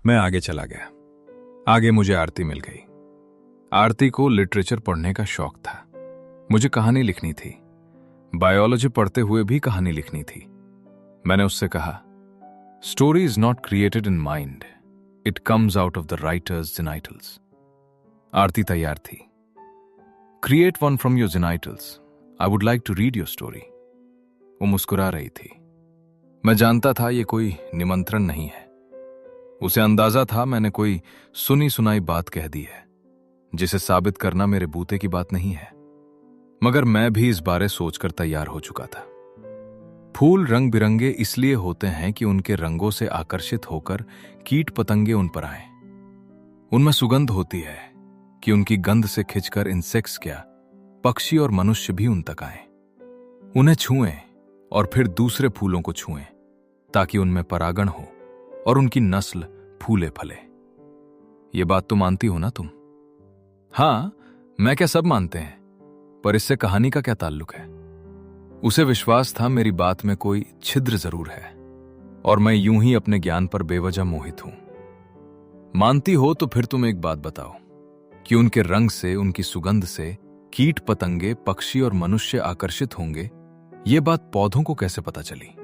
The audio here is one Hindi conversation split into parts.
मैं आगे चला गया। आगे मुझे आरती मिल गई। आरती को लिटरेचर पढ़ने का शौक था। मुझे कहानी लिखनी थी। बायोलॉजी पढ़ते हुए भी कहानी लिखनी थी। मैंने उससे कहा, story is not created in mind, it comes out of the writer's genitals. Aarti तैयार थी। Create one from your genitals, I would like to read your story. वो मुस्कुरा रही थी। मैं जानता था ये कोई निमंत्रण नहीं है। उसे अंदाजा था मैंने कोई सुनी सुनाई बात कह दी है, जिसे साबित करना मेरे बूते की बात नहीं है। मगर मैं भी इस बारे सोचकर तैयार हो चुका था। फूल रंग बिरंगे इसलिए होते हैं कि उनके रंगों से आकर्षित होकर कीट पतंगे उन पर आए। उनमें सुगंध होती है कि उनकी गंध से खिंचकर इंसेक्ट्स क्या, पक्षी और मनुष्य भी उन तक आए, उन्हें छुएं और फिर दूसरे फूलों को छुएं, ताकि उनमें परागण हो और उनकी नस्ल फूले फले। ये बात तो मानती हो ना तुम? हां, मैं क्या सब मानते हैं, पर इससे कहानी का क्या ताल्लुक है? उसे विश्वास था मेरी बात में कोई छिद्र जरूर है, और मैं यूं ही अपने ज्ञान पर बेवजह मोहित हूं। मानती हो तो फिर तुम एक बात बताओ कि उनके रंग से, उनकी सुगंध से कीट पतंगे, पक्षी और मनुष्य आकर्षित होंगे, ये बात पौधों को कैसे पता चली?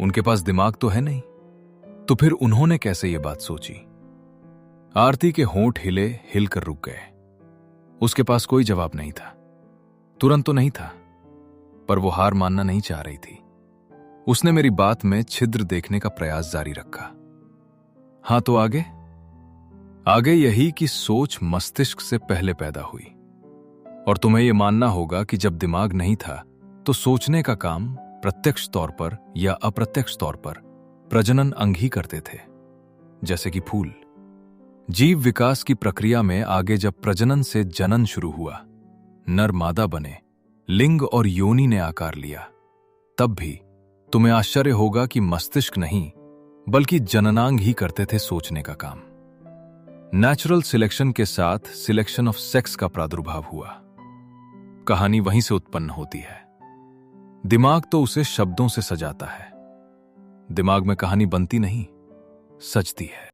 उनके पास दिमाग तो है नहीं, तो फिर उन्होंने कैसे ये बात सोची? आरती के होंठ हिले, हिलकर रुक गए। उसके पास कोई जवाब नहीं था। तुरंत तो नहीं था, पर वो हार मानना नहीं चाह रही थी। उसने मेरी बात में छिद्र देखने का प्रयास जारी रखा। हां, तो आगे? आगे यही कि सोच मस्तिष्क से पहले पैदा हुई, और तुम्हें यह मानना होगा कि जब दिमाग नहीं था तो सोचने का काम प्रत्यक्ष तौर पर या अप्रत्यक्ष तौर पर प्रजनन अंग ही करते थे। जैसे कि फूल। जीव विकास की प्रक्रिया में आगे जब प्रजनन से जनन शुरू हुआ, नर मादा बने, लिंग और योनि ने आकार लिया, तब भी तुम्हें आश्चर्य होगा कि मस्तिष्क नहीं बल्कि जननांग ही करते थे सोचने का काम। नेचुरल सिलेक्शन के साथ सिलेक्शन ऑफ सेक्स का प्रादुर्भाव हुआ। कहानी वहीं से उत्पन्न होती है। दिमाग तो उसे शब्दों से सजाता है। दिमाग में कहानी बनती नहीं, सजती है।